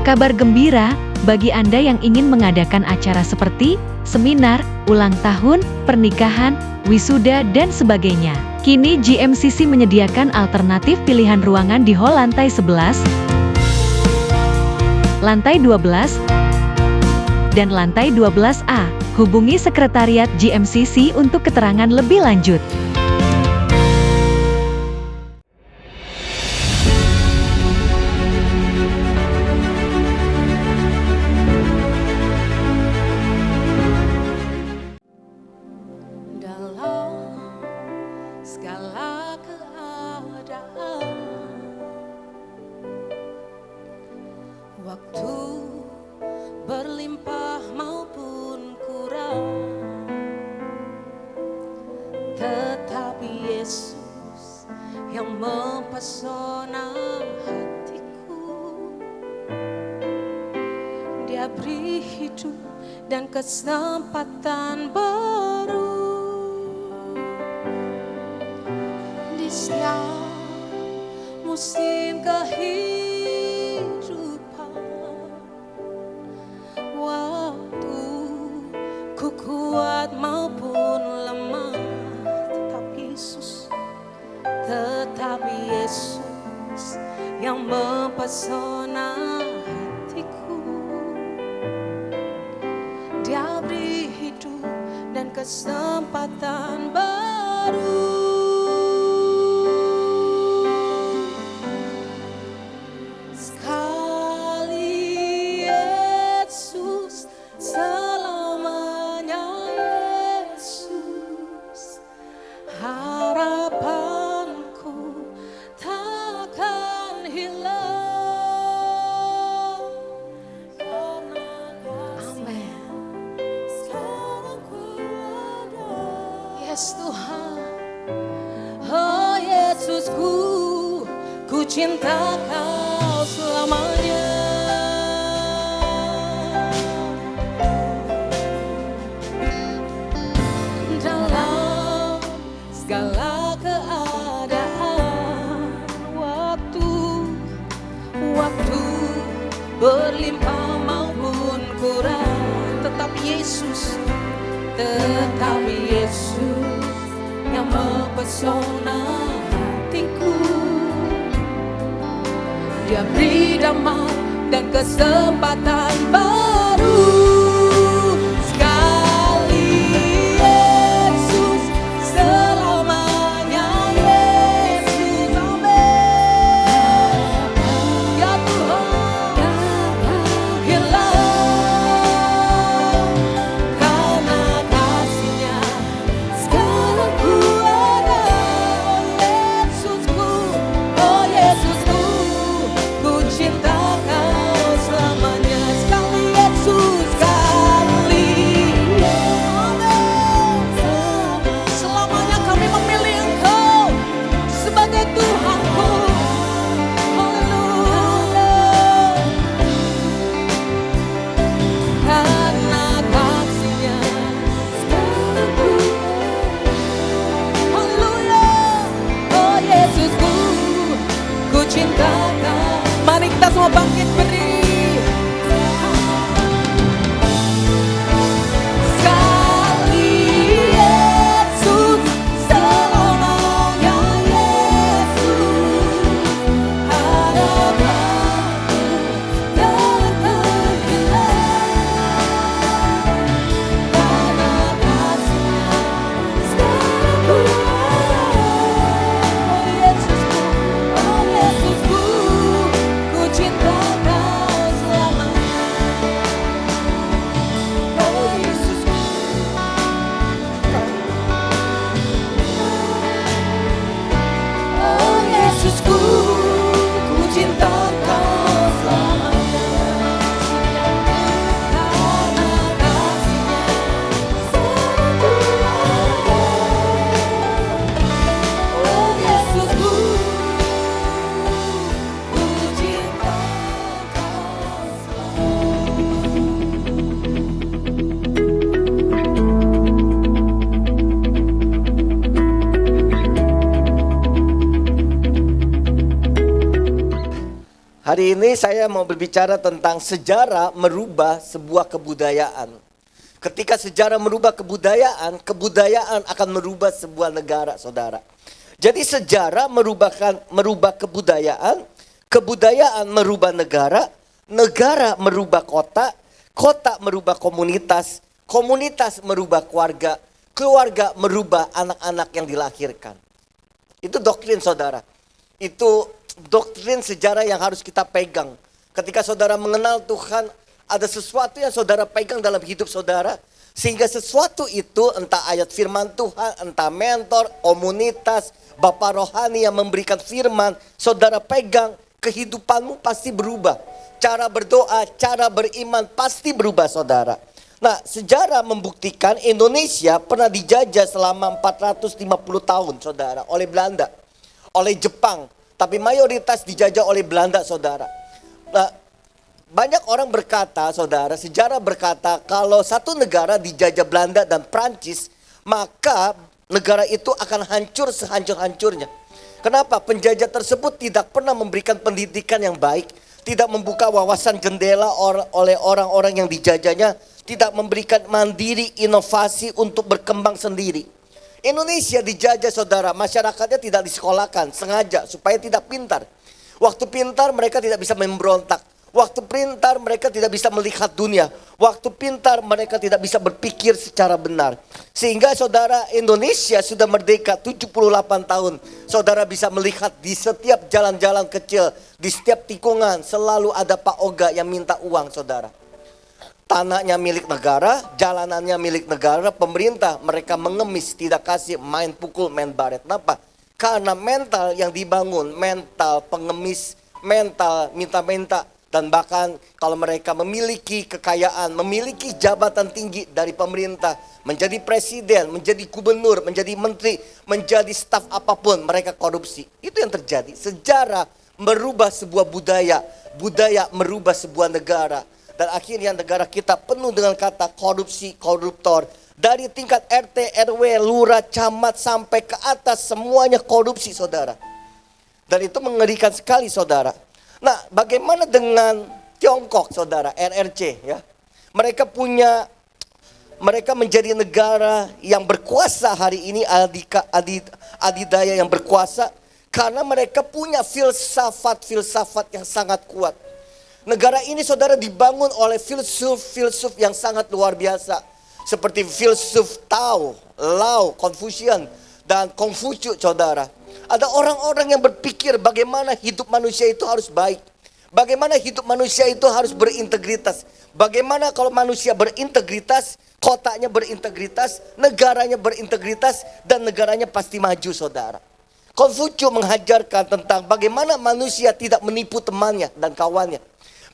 Kabar gembira bagi Anda yang ingin mengadakan acara seperti seminar, ulang tahun, pernikahan, wisuda, dan sebagainya. Kini GMCC menyediakan alternatif pilihan ruangan di hall lantai 11, lantai 12, dan lantai 12A. Hubungi Sekretariat GMCC untuk keterangan lebih lanjut. Dalam segala keadaan, waktu berlimpah maupun kurang, tetapi Yesus yang mempesona hatiku. Dia beri hidup dan kesempatan baru di setiap musim kehidupan. Waktu ku kuat maupun lemah, tetapi Yesus yang mempesona hatiku. Dia beri hidup dan kesempatan baru. Yes Tuhan, oh Yesusku, ku cinta Kau selamanya. Dalam segala keadaan, waktu berlimpah maupun kurang, tetapi Yesus yang mempesona hatiku. Dia beri damai dan kesempatan baru. Sekali Yesus, selamanya Yesus. Amin. Ya Tuhan, hilang karena kasih-Nya. Sekarang ku ada, Yesusku, oh Yesusku, ku cinta Kau selamanya. Sekali Yesus, sekali, amin. Selamanya kami memilih Engkau sebagai Tuhanku. Haleluya. Karena kasih-Nya, sekarang ku, haleluya. Oh Yesusku, ku cinta Kau. Mari kita semua bangkit berdiri. Sekali Yesus, selamanya Yesus. Harapanku takkan hilang karena kasih-Nya. Sekarang ku ada, oh Yesusku, ku cinta Kau. Hari ini saya mau berbicara tentang sejarah merubah sebuah kebudayaan. Ketika sejarah merubah kebudayaan, kebudayaan akan merubah sebuah negara, saudara. Jadi sejarah merubah kebudayaan, kebudayaan merubah negara, negara merubah kota, kota merubah komunitas, komunitas merubah keluarga, keluarga merubah anak-anak yang dilahirkan. Itu doktrin, saudara. Itu doktrin sejarah yang harus kita pegang. Ketika saudara mengenal Tuhan, ada sesuatu yang saudara pegang dalam hidup saudara. Sehingga sesuatu itu, entah ayat firman Tuhan, entah mentor, komunitas, bapak rohani yang memberikan firman, saudara pegang, kehidupanmu pasti berubah. Cara berdoa, cara beriman pasti berubah, saudara. Nah, sejarah membuktikan Indonesia pernah dijajah selama 450 tahun, saudara, oleh Belanda, oleh Jepang. Tapi mayoritas dijajah oleh Belanda, saudara. Nah, banyak orang berkata, saudara, sejarah berkata kalau satu negara dijajah Belanda dan Prancis, maka negara itu akan hancur sehancur-hancurnya. Kenapa? Penjajah tersebut tidak pernah memberikan pendidikan yang baik, tidak membuka wawasan jendela oleh orang-orang yang dijajahnya, tidak memberikan mandiri inovasi untuk berkembang sendiri. Indonesia dijajah, saudara, masyarakatnya tidak disekolahkan sengaja supaya tidak pintar. Waktu pintar mereka tidak bisa memberontak. Waktu pintar mereka tidak bisa melihat dunia. Waktu pintar mereka tidak bisa berpikir secara benar. Sehingga saudara, Indonesia sudah merdeka 78 tahun. Saudara bisa melihat di setiap jalan-jalan kecil, di setiap tikungan selalu ada Pak Oga yang minta uang, saudara. Tanahnya milik negara, jalanannya milik negara, pemerintah mereka mengemis, tidak kasih, main pukul, main baret. Kenapa? Karena mental yang dibangun, mental pengemis, mental minta-minta. Dan bahkan kalau mereka memiliki kekayaan, memiliki jabatan tinggi dari pemerintah, menjadi presiden, menjadi gubernur, menjadi menteri, menjadi staf apapun, mereka korupsi. Itu yang terjadi. Sejarah merubah sebuah budaya, budaya merubah sebuah negara. Dan akhirnya negara kita penuh dengan kata korupsi, koruptor. Dari tingkat RT, RW, lurah, camat sampai ke atas semuanya korupsi, saudara. Dan itu mengerikan sekali, saudara. Nah, bagaimana dengan Tiongkok, saudara, RRC ya? Mereka menjadi negara yang berkuasa hari ini, adidaya yang berkuasa. Karena mereka punya filsafat-filsafat yang sangat kuat. Negara ini, saudara, dibangun oleh filsuf-filsuf yang sangat luar biasa. Seperti filsuf Tao, Lao, Confucian, dan Konghucu, saudara. Ada orang-orang yang berpikir bagaimana hidup manusia itu harus baik. Bagaimana hidup manusia itu harus berintegritas. Bagaimana kalau manusia berintegritas, kotanya berintegritas, negaranya berintegritas, dan negaranya pasti maju, saudara. Konghucu mengajarkan tentang bagaimana manusia tidak menipu temannya dan kawannya.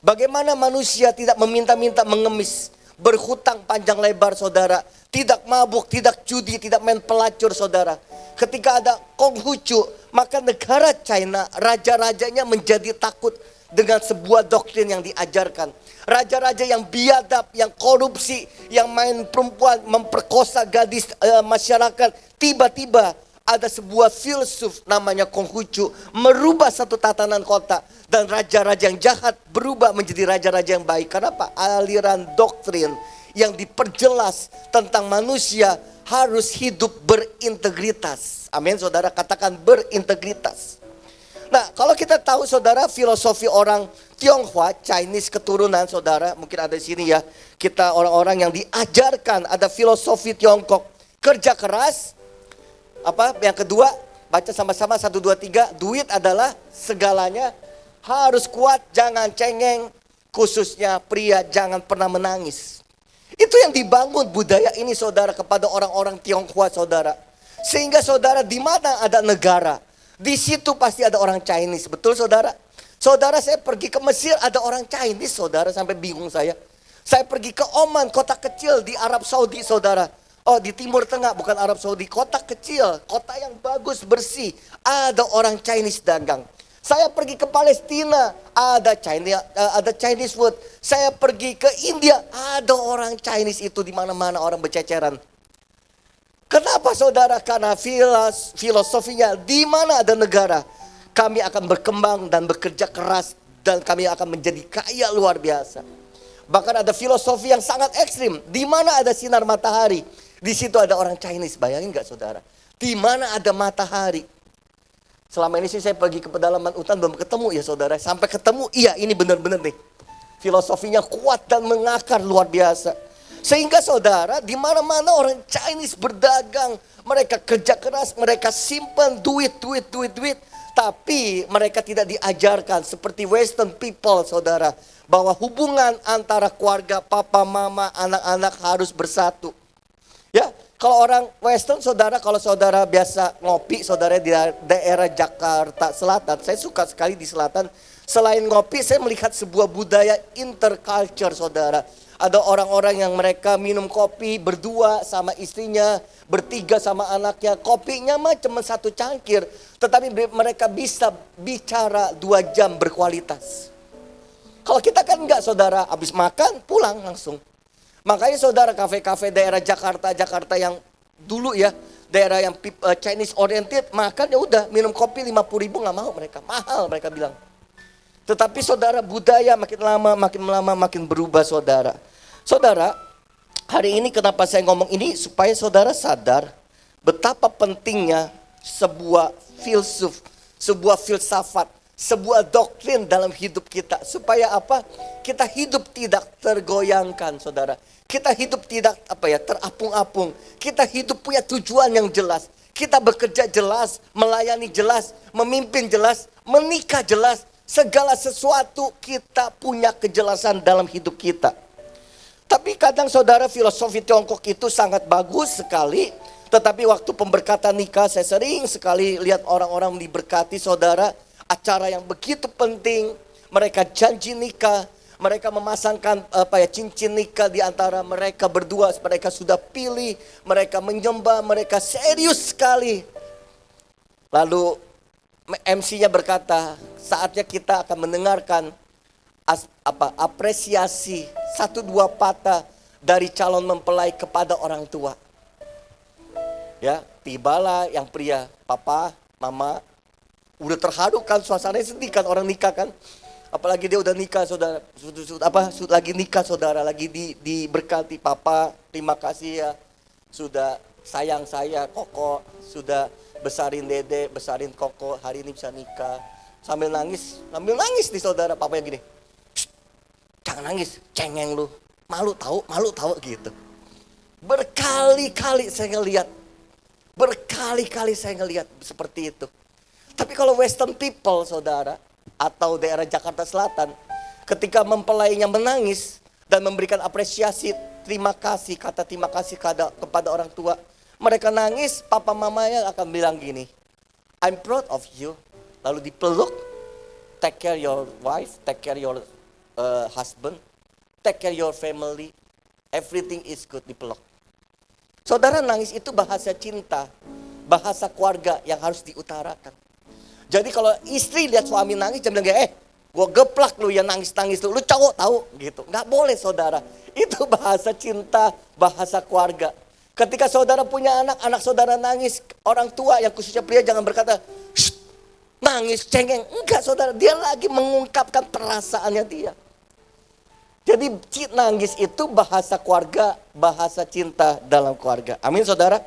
Bagaimana manusia tidak meminta-minta mengemis, berhutang panjang lebar, saudara. Tidak mabuk, tidak judi, tidak main pelacur, saudara. Ketika ada Konghucu, maka negara China, raja-rajanya menjadi takut dengan sebuah doktrin yang diajarkan. Raja-raja yang biadab, yang korupsi, yang main perempuan, memperkosa gadis masyarakat. Tiba-tiba ada sebuah filsuf namanya Konghucu merubah satu tatanan kota. Dan raja-raja yang jahat berubah menjadi raja-raja yang baik. Kenapa? Aliran doktrin yang diperjelas tentang manusia harus hidup berintegritas. Amin, saudara, katakan berintegritas. Nah, kalau kita tahu, saudara, filosofi orang Tionghoa, Chinese keturunan, saudara, mungkin ada di sini ya. Kita orang-orang yang diajarkan ada filosofi Tiongkok, kerja keras. Apa? Yang kedua, baca sama-sama 1, 2, 3. Duit adalah segalanya. Harus kuat, jangan cengeng. Khususnya pria, jangan pernah menangis. Itu yang dibangun budaya ini, saudara, kepada orang-orang Tionghoa, saudara. Sehingga, saudara, di mana ada negara, di situ pasti ada orang Chinese. Betul, saudara? Saudara, saya pergi ke Mesir, ada orang Chinese, saudara, sampai bingung saya. Saya pergi ke Oman, kota kecil di Arab Saudi, saudara. Oh, di Timur Tengah, bukan Arab Saudi, kota kecil, kota yang bagus, bersih. Ada orang Chinese dagang. Saya pergi ke Palestina, ada Chinese food. Saya pergi ke India, ada orang Chinese itu di mana-mana, orang berceceran. Kenapa, saudara? Karena filosofinya, di mana ada negara, kami akan berkembang dan bekerja keras dan kami akan menjadi kaya luar biasa. Bahkan ada filosofi yang sangat ekstrim. Di mana ada sinar matahari, di situ ada orang Chinese. Bayangin gak saudara? Di mana ada matahari. Selama ini sih saya pergi ke pedalaman hutan belum ketemu ya saudara. Sampai ketemu, iya ini benar-benar nih. Filosofinya kuat dan mengakar luar biasa. Sehingga saudara, di mana-mana orang Chinese berdagang, mereka kerja keras, mereka simpan duit. Tapi mereka tidak diajarkan seperti Western people saudara, bahwa hubungan antara keluarga, papa, mama, anak-anak harus bersatu. Ya, kalau orang Western saudara, kalau saudara biasa ngopi, saudara di daerah Jakarta Selatan, saya suka sekali di selatan. Selain ngopi, saya melihat sebuah budaya interculture saudara. Ada orang-orang yang mereka minum kopi berdua sama istrinya, bertiga sama anaknya. Kopinya mah cuma 1 cangkir, tetapi mereka bisa bicara 2 jam berkualitas. Kalau kita kan enggak saudara, habis makan pulang langsung. Makanya saudara kafe-kafe daerah Jakarta yang dulu ya, daerah yang Chinese oriented, makan ya udah minum kopi 50.000 nggak mau mereka, mahal mereka bilang. Tetapi saudara budaya makin lama makin berubah saudara. Saudara, hari ini kenapa saya ngomong ini supaya saudara sadar betapa pentingnya sebuah filsuf, sebuah filsafat, sebuah doktrin dalam hidup kita. Supaya apa? Kita hidup tidak tergoyangkan saudara. Kita hidup tidak terapung-apung. Kita hidup punya tujuan yang jelas. Kita bekerja jelas, melayani jelas, memimpin jelas, menikah jelas. Segala sesuatu kita punya kejelasan dalam hidup kita. Tapi kadang saudara filosofi Tiongkok itu sangat bagus sekali. Tetapi waktu pemberkatan nikah saya sering sekali lihat orang-orang diberkati saudara. Acara yang begitu penting. Mereka janji nikah. Mereka memasangkan cincin nikah di antara mereka berdua. Mereka sudah pilih. Mereka menyembah. Mereka serius sekali. Lalu MC-nya berkata, saatnya kita akan mendengarkan apresiasi 1-2 patah dari calon mempelai kepada orang tua. Ya, tibalah yang pria, papa, mama, udah terharu kan, suasananya sedih kan orang nikah kan. Apalagi dia udah nikah saudara, lagi nikah saudara, lagi diberkati, papa, terima kasih ya, sudah sayang saya, Koko, sudah besarin Dede, besarin Koko, hari ini bisa nikah. Sambil nangis nih saudara, papanya gini, jangan nangis, cengeng lu, malu tahu gitu. Berkali-kali saya ngelihat seperti itu. Tapi kalau Western people saudara, atau daerah Jakarta Selatan, ketika mempelainya menangis dan memberikan apresiasi, kata terima kasih kepada orang tua, mereka nangis, papa mamanya akan bilang gini, I'm proud of you. Lalu dipeluk, take care your wife, take care your husband, take care your family, everything is good, dipeluk. Saudara, nangis itu bahasa cinta, bahasa keluarga yang harus diutarakan. Jadi kalau istri lihat suami nangis, dia bilang, gue geplak lu ya nangis-nangis lu cowok tahu gitu. Nggak boleh saudara, itu bahasa cinta, bahasa keluarga. Ketika saudara punya anak saudara nangis, orang tua yang khususnya pria jangan berkata, nangis, cengeng. Enggak saudara, dia lagi mengungkapkan perasaannya dia. Jadi nangis itu bahasa keluarga, bahasa cinta dalam keluarga. Amin saudara.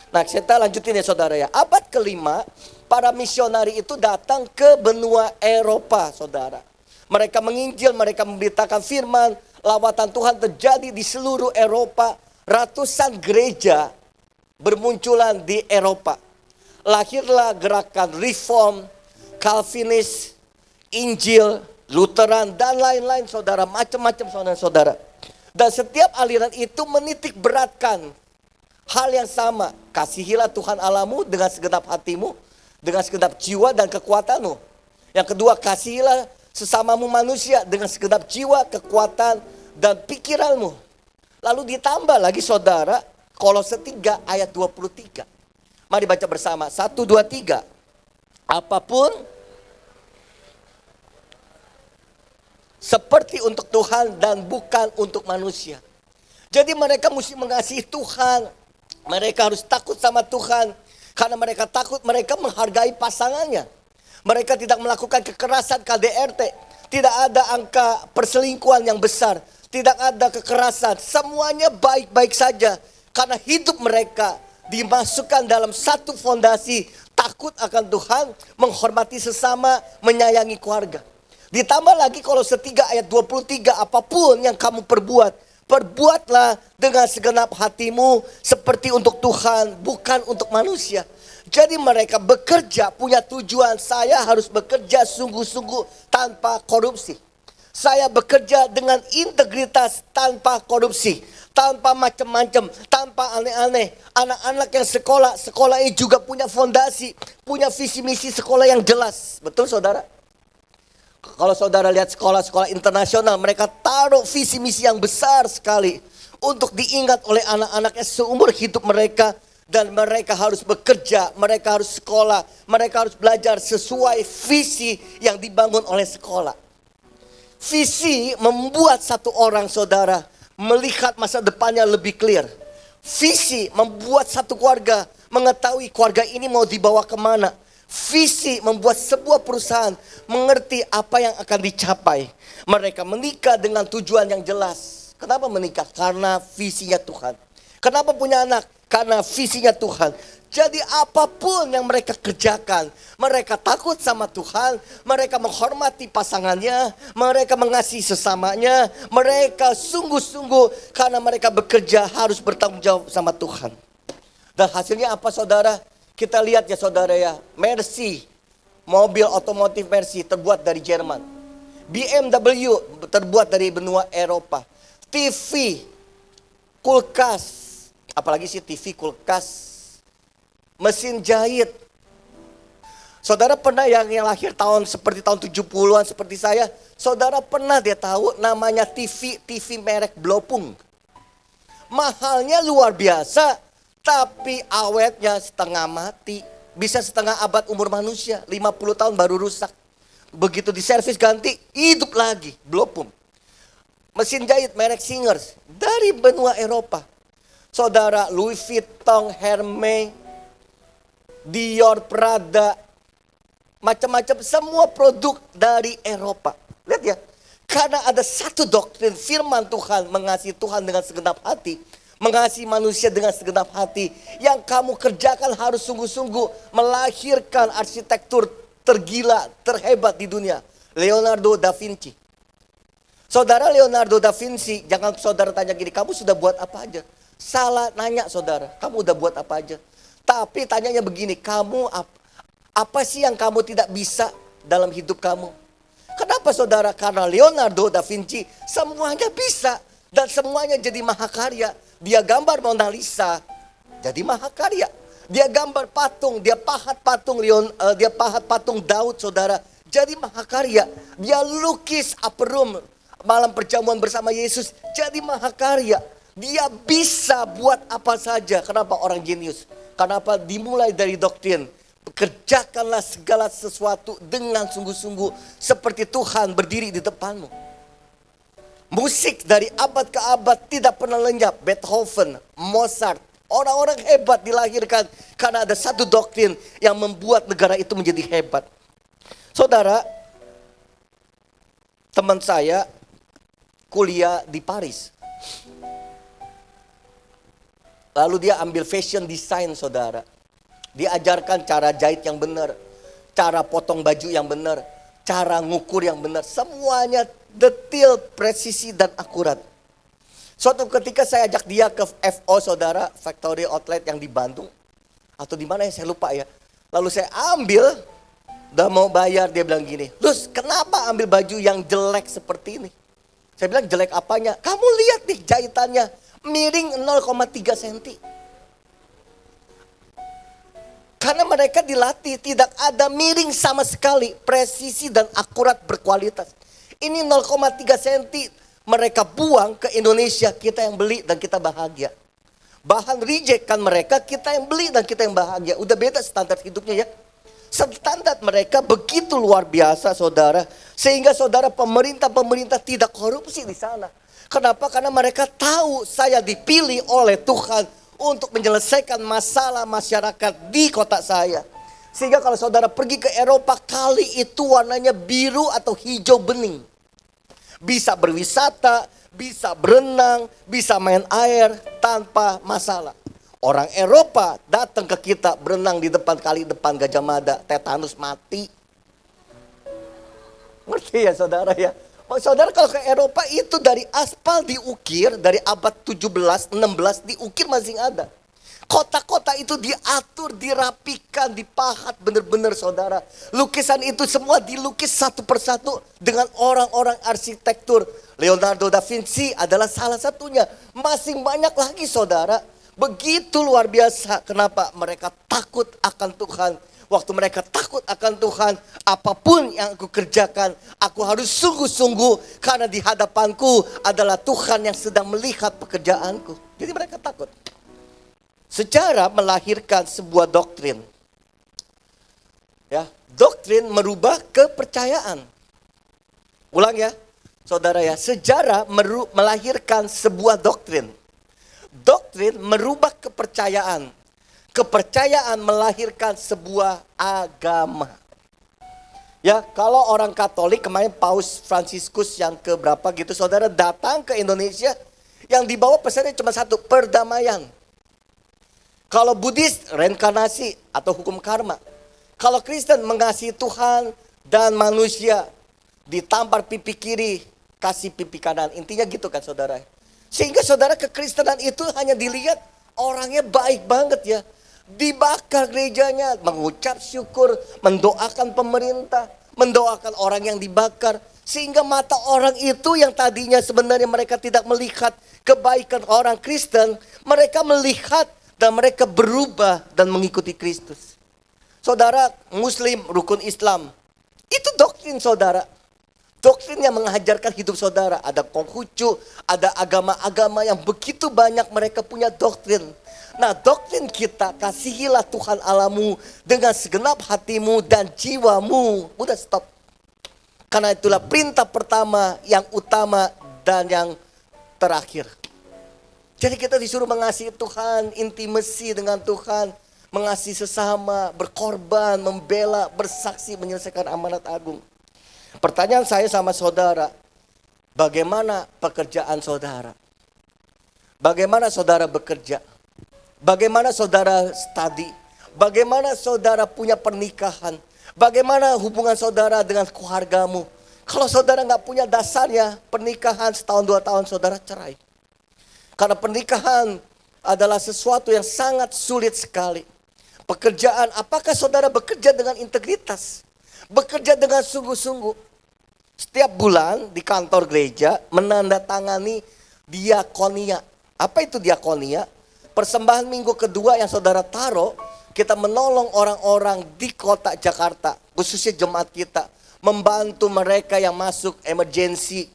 Nah kita lanjutin ya saudara ya. Abad ke-5, para misionari itu datang ke benua Eropa saudara. Mereka menginjil, mereka memberitakan firman, lawatan Tuhan terjadi di seluruh Eropa. Ratusan gereja bermunculan di Eropa. Lahirlah gerakan Reform, Calvinis, Injil, Lutheran, dan lain-lain saudara. Macam-macam saudara-saudara. Dan setiap aliran itu menitik beratkan hal yang sama. Kasihilah Tuhan Allahmu dengan segenap hatimu, dengan segenap jiwa dan kekuatanmu. Yang kedua, kasihilah sesamamu manusia dengan segenap jiwa, kekuatan, dan pikiranmu. Lalu ditambah lagi saudara, Kolose 3 ayat 23. Mari baca bersama, 1, 2, 3. Apapun seperti untuk Tuhan dan bukan untuk manusia. Jadi mereka mesti mengasihi Tuhan. Mereka harus takut sama Tuhan. Karena mereka takut, mereka menghargai pasangannya. Mereka tidak melakukan kekerasan KDRT. Tidak ada angka perselingkuhan yang besar. Tidak ada kekerasan. Semuanya baik-baik saja. Karena hidup mereka dimasukkan dalam satu fondasi. Takut akan Tuhan, menghormati sesama, menyayangi keluarga. Ditambah lagi Kolose 3 ayat 23, apapun yang kamu perbuat, perbuatlah dengan segenap hatimu seperti untuk Tuhan, bukan untuk manusia. Jadi mereka bekerja punya tujuan, saya harus bekerja sungguh-sungguh tanpa korupsi. Saya bekerja dengan integritas tanpa korupsi, tanpa macam-macam, tanpa aneh-aneh. Anak-anak yang sekolah ini juga punya fondasi, punya visi misi sekolah yang jelas. Betul saudara? Kalau saudara lihat sekolah-sekolah internasional, mereka taruh visi misi yang besar sekali untuk diingat oleh anak-anaknya seumur hidup mereka. Dan mereka harus bekerja, mereka harus sekolah, mereka harus belajar sesuai visi yang dibangun oleh sekolah. Visi membuat satu orang saudara melihat masa depannya lebih clear. Visi membuat satu keluarga mengetahui keluarga ini mau dibawa kemana. Visi membuat sebuah perusahaan mengerti apa yang akan dicapai. Mereka menikah dengan tujuan yang jelas. Kenapa menikah? Karena visinya Tuhan. Kenapa punya anak? Karena visinya Tuhan. Jadi apapun yang mereka kerjakan, mereka takut sama Tuhan, mereka menghormati pasangannya, mereka mengasihi sesamanya, mereka sungguh-sungguh karena mereka bekerja harus bertanggung jawab sama Tuhan. Dan hasilnya apa saudara? Kita lihat ya saudara ya, Mercy, mobil otomotif Mercy terbuat dari Jerman. BMW terbuat dari benua Eropa. TV, kulkas, apalagi sih TV, kulkas, mesin jahit. Saudara pernah yang lahir tahun seperti tahun 70-an seperti saya, saudara pernah dia tahu namanya TV merek Blopung. Mahalnya luar biasa, tapi awetnya setengah mati. Bisa setengah abad umur manusia, 50 tahun baru rusak. Begitu diservis ganti, hidup lagi, Blopung. Mesin jahit merek Singers dari benua Eropa. Saudara, Louis Vuitton, Hermes, Dior, Prada, macam-macam semua produk dari Eropa. Lihat ya, karena ada satu doktrin firman Tuhan, mengasihi Tuhan dengan segenap hati, mengasihi manusia dengan segenap hati. Yang kamu kerjakan harus sungguh-sungguh melahirkan arsitektur tergila, terhebat di dunia. Leonardo da Vinci. Saudara, Leonardo da Vinci, jangan saudara tanya gini, kamu sudah buat apa aja? Salah nanya saudara, kamu udah buat apa aja? Tapi tanyanya begini, kamu apa sih yang kamu tidak bisa dalam hidup kamu? Kenapa saudara? Karena Leonardo da Vinci semuanya bisa dan semuanya jadi mahakarya. Dia gambar Mona Lisa, jadi mahakarya. Dia gambar patung, dia pahat patung Daud saudara, jadi mahakarya. Dia lukis upper room, malam perjamuan bersama Yesus, jadi mahakarya. Dia bisa buat apa saja. Kenapa orang jenius? Kenapa? Dimulai dari doktrin. Kerjakanlah segala sesuatu dengan sungguh-sungguh seperti Tuhan berdiri di depanmu. Musik dari abad ke abad tidak pernah lenyap. Beethoven, Mozart, orang-orang hebat dilahirkan karena ada satu doktrin yang membuat negara itu menjadi hebat. Saudara, teman saya kuliah di Paris. Lalu dia ambil fashion design saudara. Diajarkan cara jahit yang benar, cara potong baju yang benar, cara ngukur yang benar. Semuanya detail, presisi dan akurat. Suatu ketika saya ajak dia ke FO saudara, Factory Outlet yang di Bandung. Atau di mana ya saya lupa ya. Lalu saya ambil, udah mau bayar, dia bilang gini, "Lus, kenapa ambil baju yang jelek seperti ini?" Saya bilang, "Jelek apanya?" "Kamu lihat nih jahitannya, miring 0,3 cm. Karena mereka dilatih tidak ada miring sama sekali, presisi dan akurat berkualitas. Ini 0,3 cm mereka buang ke Indonesia, kita yang beli dan kita bahagia. Bahan reject kan mereka, kita yang beli dan kita yang bahagia. Udah beda standar hidupnya ya. Standar mereka begitu luar biasa saudara, sehingga saudara pemerintah tidak korupsi di sana. Kenapa? Karena mereka tahu saya dipilih oleh Tuhan untuk menyelesaikan masalah masyarakat di kota saya. Sehingga kalau saudara pergi ke Eropa, kali itu warnanya biru atau hijau bening. Bisa berwisata, bisa berenang, bisa main air tanpa masalah. Orang Eropa datang ke kita berenang di depan kali depan Gajah Mada, tetanus mati. Ngerti ya saudara ya? Oh, saudara kalau ke Eropa itu dari aspal diukir, dari abad 17, 16 diukir masih ada. Kota-kota itu diatur, dirapikan, dipahat benar-benar saudara. Lukisan itu semua dilukis satu persatu dengan orang-orang arsitektur. Leonardo da Vinci adalah salah satunya. Masih banyak lagi saudara. Begitu luar biasa. Kenapa? Mereka takut akan Tuhan. Waktu mereka takut akan Tuhan, apapun yang aku kerjakan, aku harus sungguh-sungguh. Karena di hadapanku adalah Tuhan yang sedang melihat pekerjaanku. Jadi mereka takut. Sejarah melahirkan sebuah doktrin. Ya, doktrin merubah kepercayaan. Ulang ya, saudara ya. Sejarah melahirkan sebuah doktrin. Doktrin merubah kepercayaan. Kepercayaan melahirkan sebuah agama. Ya, kalau orang Katolik kemarin Paus Fransiskus yang keberapa gitu, saudara datang ke Indonesia, yang dibawa pesannya cuma satu, perdamaian. Kalau Buddhis, reinkarnasi atau hukum karma. Kalau Kristen, mengasihi Tuhan dan manusia. Ditampar pipi kiri, kasih pipi kanan. Intinya gitu kan saudara. Sehingga saudara kekristenan itu hanya dilihat orangnya baik banget ya. Dibakar gerejanya, mengucap syukur, mendoakan pemerintah, mendoakan orang yang dibakar. Sehingga mata orang itu yang tadinya sebenarnya mereka tidak melihat kebaikan orang Kristen, mereka melihat dan mereka berubah dan mengikuti Kristus. Saudara, Muslim, rukun Islam. Itu doktrin saudara. Doktrin yang mengajarkan hidup saudara. Ada Konghucu, ada agama-agama yang begitu banyak mereka punya doktrin. Nah, doktrin kita, kasihilah Tuhan Allahmu dengan segenap hatimu dan jiwamu. Udah stop. Karena itulah perintah pertama, yang utama dan yang terakhir. Jadi kita disuruh mengasihi Tuhan, intimasi dengan Tuhan, mengasihi sesama, berkorban, membela, bersaksi, menyelesaikan amanat agung. Pertanyaan saya sama saudara, bagaimana pekerjaan saudara? Bagaimana saudara bekerja? Bagaimana saudara studi? Bagaimana saudara punya pernikahan? Bagaimana hubungan saudara dengan keluargamu? Kalau saudara nggak punya dasarnya, pernikahan setahun 2 tahun saudara cerai. Karena pernikahan adalah sesuatu yang sangat sulit sekali. Pekerjaan, apakah saudara bekerja dengan integritas? Bekerja dengan sungguh-sungguh. Setiap bulan di kantor gereja menandatangani diakonia. Apa itu diakonia? Persembahan minggu kedua yang saudara taruh, kita menolong orang-orang di kota Jakarta, khususnya jemaat kita. Membantu mereka yang masuk emergency,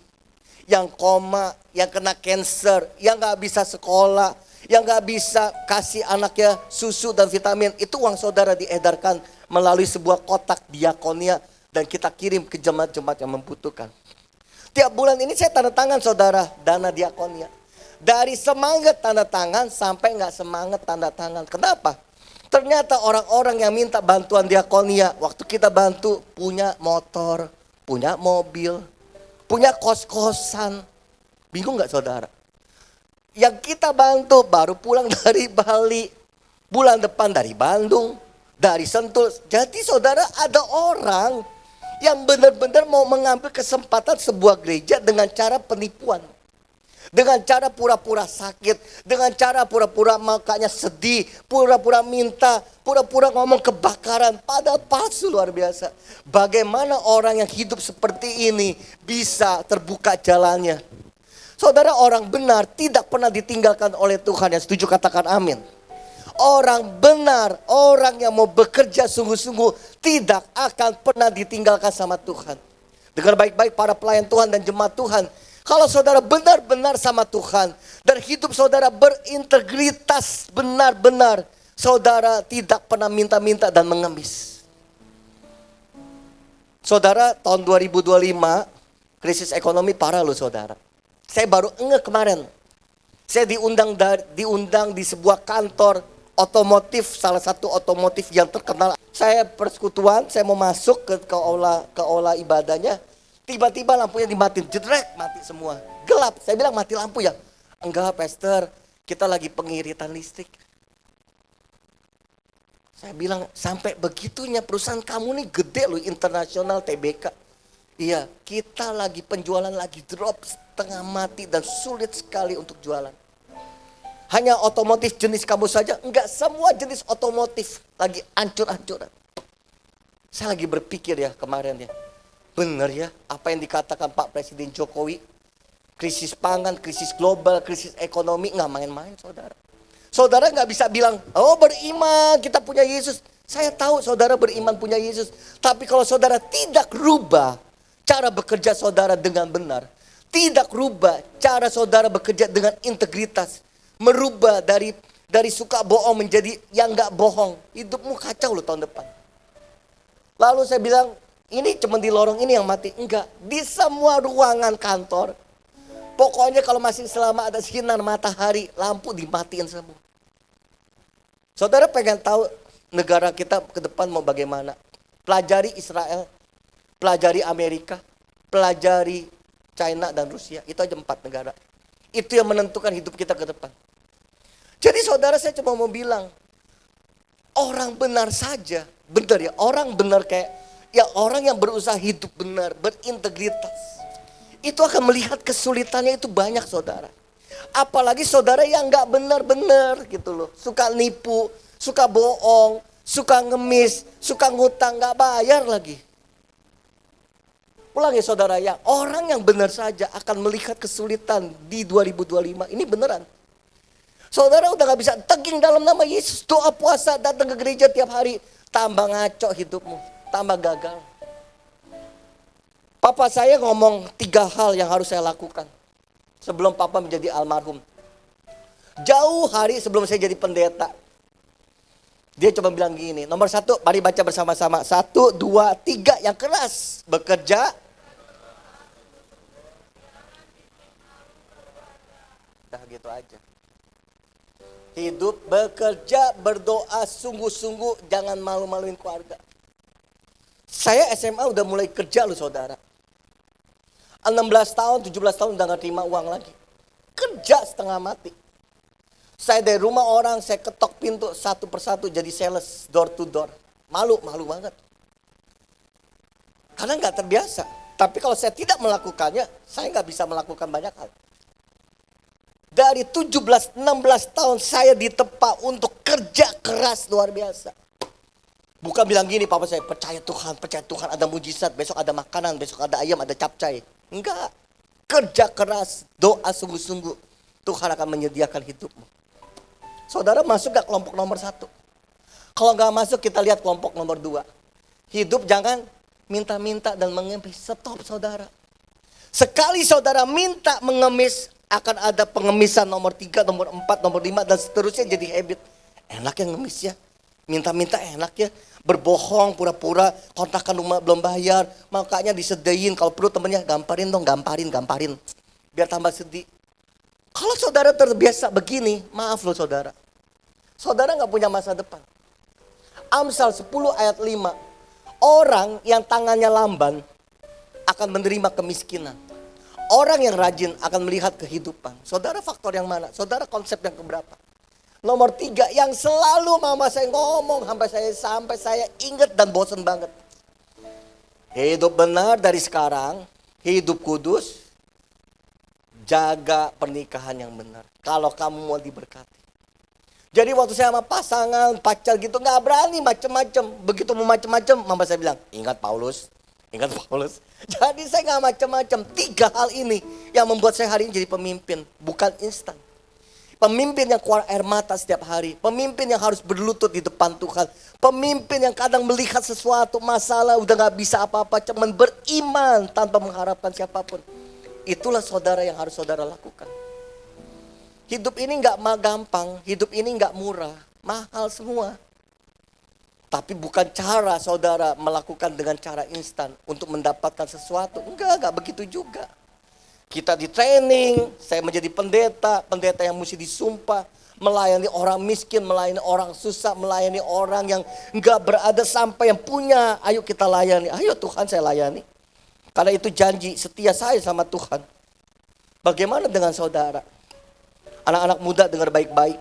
yang koma, yang kena cancer, yang gak bisa sekolah, yang gak bisa kasih anaknya susu dan vitamin. Itu uang saudara diedarkan melalui sebuah kotak diakonia dan kita kirim ke jemaat-jemaat yang membutuhkan. Tiap bulan ini saya tanda tangan saudara, dana diakonia. Dari semangat tanda tangan sampai gak semangat tanda tangan. Kenapa? Ternyata orang-orang yang minta bantuan diakonia, waktu kita bantu punya motor, punya mobil, punya kos-kosan. Bingung gak saudara? Yang kita bantu baru pulang dari Bali, bulan depan dari Bandung, dari Sentul. Jadi saudara, ada orang yang benar-benar mau mengambil kesempatan sebuah gereja dengan cara penipuan. Dengan cara pura-pura sakit, dengan cara pura-pura makanya sedih, pura-pura minta, pura-pura ngomong kebakaran, padahal palsu luar biasa. Bagaimana orang yang hidup seperti ini bisa terbuka jalannya? Saudara, orang benar tidak pernah ditinggalkan oleh Tuhan. Yang setuju katakan amin. Orang benar, orang yang mau bekerja sungguh-sungguh tidak akan pernah ditinggalkan sama Tuhan. Dengar baik-baik para pelayan Tuhan dan jemaat Tuhan. Kalau saudara benar-benar sama Tuhan dan hidup saudara berintegritas benar-benar, saudara tidak pernah minta-minta dan mengemis. Saudara, tahun 2025 krisis ekonomi parah loh saudara. Saya baru kemarin. Saya diundang di sebuah kantor otomotif, salah satu otomotif yang terkenal. Saya persekutuan, saya mau masuk ke aula ibadahnya, tiba-tiba lampunya dimatiin, jedrek, mati semua. Gelap, saya bilang mati lampu ya. Enggak, pastor, kita lagi pengiritan listrik. Saya bilang, sampai begitunya perusahaan kamu nih gede loh, internasional TBK. Iya, kita lagi penjualan lagi drop setengah mati dan sulit sekali untuk jualan. Hanya otomotif jenis kamu saja, enggak, semua jenis otomotif lagi hancur-hancuran. Saya lagi berpikir ya kemarin ya, benar ya apa yang dikatakan Pak Presiden Jokowi, krisis pangan, krisis global, krisis ekonomi, nggak main-main saudara. Saudara nggak bisa bilang, oh beriman kita punya Yesus. Saya tahu saudara beriman punya Yesus. Tapi kalau saudara tidak rubah cara bekerja saudara dengan benar, tidak rubah cara saudara bekerja dengan integritas, merubah dari suka bohong menjadi yang nggak bohong, hidupmu kacau loh tahun depan. Lalu saya bilang, ini cuma di lorong ini yang mati. Enggak, di semua ruangan kantor. Pokoknya kalau masih selama ada sinar matahari, lampu dimatiin semua. Saudara pengen tahu negara kita ke depan mau bagaimana? Pelajari Israel, pelajari Amerika, pelajari China dan Rusia. Itu aja 4 negara. Itu yang menentukan hidup kita ke depan. Jadi saudara, saya cuma mau bilang, orang benar saja, benar ya, orang benar kayak, ya orang yang berusaha hidup benar, berintegritas. Itu akan melihat kesulitannya itu banyak saudara. Apalagi saudara yang gak benar-benar gitu loh. Suka nipu, suka bohong, suka ngemis, suka ngutang, gak bayar lagi. Ulangi saudara, ya orang yang benar saja akan melihat kesulitan di 2025. Ini beneran. Saudara udah gak bisa teging dalam nama Yesus. Doa puasa, datang ke gereja tiap hari. Tambah ngaco hidupmu, tambah gagal. Papa saya ngomong 3 hal yang harus saya lakukan sebelum papa menjadi almarhum. Jauh hari sebelum saya jadi pendeta. Dia coba bilang gini, nomor 1, mari baca bersama-sama. 1, 2, 3, yang keras. Bekerja. Udah gitu aja. Hidup, bekerja, berdoa, sungguh-sungguh, jangan malu-maluin keluarga. Saya SMA udah mulai kerja loh saudara. 16 tahun, 17 tahun udah gak terima uang lagi. Kerja setengah mati. Saya dari rumah orang, saya ketok pintu satu persatu jadi sales, door to door. Malu banget. Karena gak terbiasa. Tapi kalau saya tidak melakukannya, saya gak bisa melakukan banyak hal. Dari 17, 16 tahun saya ditempa untuk kerja keras luar biasa. Bukan bilang gini, papa saya percaya Tuhan ada mujizat, besok ada makanan, besok ada ayam, ada capcay. Enggak, kerja keras, doa sungguh-sungguh, Tuhan akan menyediakan hidupmu. Saudara masuk gak kelompok nomor 1? Kalau gak masuk kita lihat kelompok nomor 2. Hidup jangan minta-minta dan mengemis, stop saudara. Sekali saudara minta mengemis, akan ada pengemisan nomor 3, nomor 4, nomor 5 dan seterusnya jadi habit. Enak ya ngemis ya. Minta-minta enak ya, berbohong pura-pura kontrakan rumah belum bayar, makanya disedain kalau perlu temennya gamparin dong, gamparin, biar tambah sedih. Kalau saudara terbiasa begini, maaf loh saudara, saudara gak punya masa depan. Amsal 10 ayat 5, orang yang tangannya lamban akan menerima kemiskinan. Orang yang rajin akan melihat kehidupan. Saudara faktor yang mana? Saudara konsep yang keberapa? Nomor 3, yang selalu mama saya ngomong sampai saya ingat dan bosan banget. Hidup benar dari sekarang, hidup kudus, jaga pernikahan yang benar. Kalau kamu mau diberkati. Jadi waktu saya sama pasangan, pacar gitu gak berani macem-macem. Begitu mau macem-macem, mama saya bilang, ingat Paulus. Jadi saya gak macem-macem. 3 hal ini yang membuat saya hari ini jadi pemimpin, bukan instan. Pemimpin yang keluar air mata setiap hari. Pemimpin yang harus berlutut di depan Tuhan. Pemimpin yang kadang melihat sesuatu masalah udah gak bisa apa-apa. Cuman beriman tanpa mengharapkan siapapun. Itulah saudara yang harus saudara lakukan. Hidup ini gak gampang. Hidup ini gak murah. Mahal semua. Tapi bukan cara saudara melakukan dengan cara instan untuk mendapatkan sesuatu. Enggak begitu juga. Kita di training, saya menjadi pendeta yang mesti disumpah, melayani orang miskin, melayani orang susah, melayani orang yang enggak berada, sampai yang punya. Ayo kita layani, ayo Tuhan saya layani. Karena itu janji setia saya sama Tuhan. Bagaimana dengan saudara? Anak-anak muda dengar baik-baik.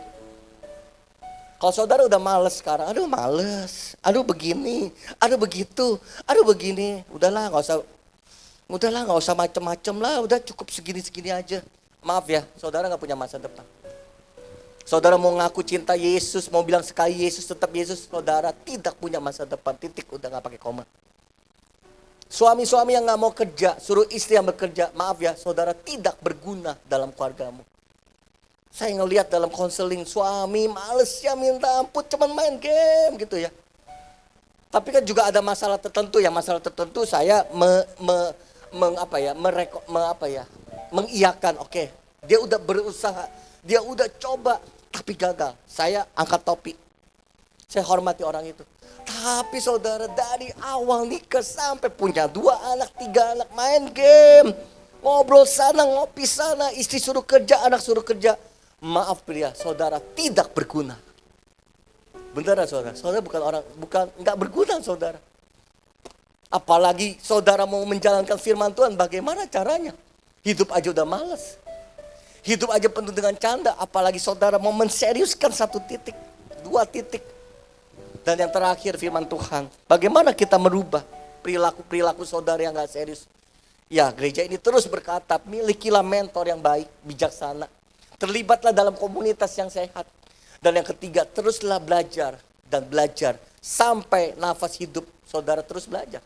Kalau saudara udah males sekarang, aduh males, aduh begini, aduh begitu, aduh begini. Udahlah nggak usah macem-macem lah, udah cukup segini-segini aja. Maaf ya, saudara nggak punya masa depan. Saudara mau ngaku cinta Yesus, mau bilang sekali Yesus tetap Yesus, saudara tidak punya masa depan, titik, udah nggak pakai koma. Suami-suami yang nggak mau kerja, suruh istri yang bekerja, maaf ya, saudara tidak berguna dalam keluargamu. Saya ngelihat dalam konseling, suami males ya minta ampun, cuman main game gitu ya. Tapi kan juga ada masalah tertentu ya, masalah tertentu saya mengiyakan, oke. Dia udah berusaha, dia udah coba, tapi gagal. Saya angkat topi. Saya hormati orang itu. Tapi saudara, dari awal nikah sampai punya 2 anak, 3 anak, main game. Ngobrol sana, ngopi sana, istri suruh kerja, anak suruh kerja. Maaf pria, saudara tidak berguna. Benar saudara, saudara nggak berguna saudara. Apalagi saudara mau menjalankan firman Tuhan, bagaimana caranya? Hidup aja udah malas. Hidup aja penuh dengan canda, apalagi saudara mau menseriuskan 1 titik, 2 titik. Dan yang terakhir firman Tuhan, bagaimana kita merubah perilaku saudara yang gak serius. Ya, gereja ini terus berkata, milikilah mentor yang baik, bijaksana. Terlibatlah dalam komunitas yang sehat. Dan yang ketiga, teruslah belajar dan belajar sampai nafas hidup saudara terus belajar.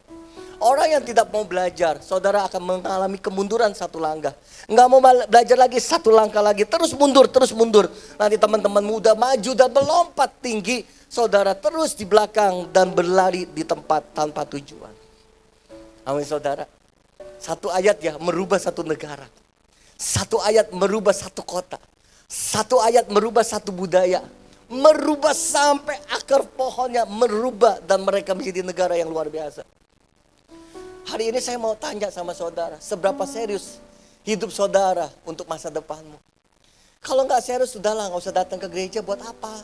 Orang yang tidak mau belajar, saudara akan mengalami kemunduran 1 langkah. Nggak mau belajar lagi 1 langkah lagi, terus mundur, terus mundur. Nanti teman-teman muda maju dan melompat tinggi, saudara terus di belakang dan berlari di tempat tanpa tujuan. Amin saudara. 1 ayat ya merubah 1 negara. 1 ayat merubah 1 kota. 1 ayat merubah 1 budaya. Merubah sampai akar pohonnya, merubah dan mereka menjadi negara yang luar biasa. Hari ini saya mau tanya sama saudara, seberapa serius hidup saudara untuk masa depanmu? Kalau nggak serius, sudahlah, nggak usah datang ke gereja. Buat apa?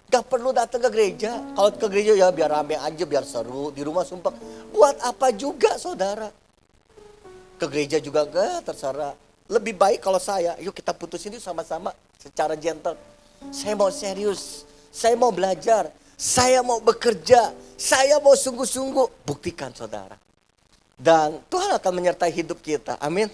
Gak perlu datang ke gereja. Kalau ke gereja ya biar rame aja, biar seru. Di rumah sumpah. Buat apa juga saudara? Ke gereja juga gak, terserah. Lebih baik kalau saya, yuk kita putusin itu sama-sama secara gentle. Saya mau serius, saya mau belajar, saya mau bekerja, saya mau sungguh-sungguh. Buktikan saudara. Dan Tuhan akan menyertai hidup kita, amin.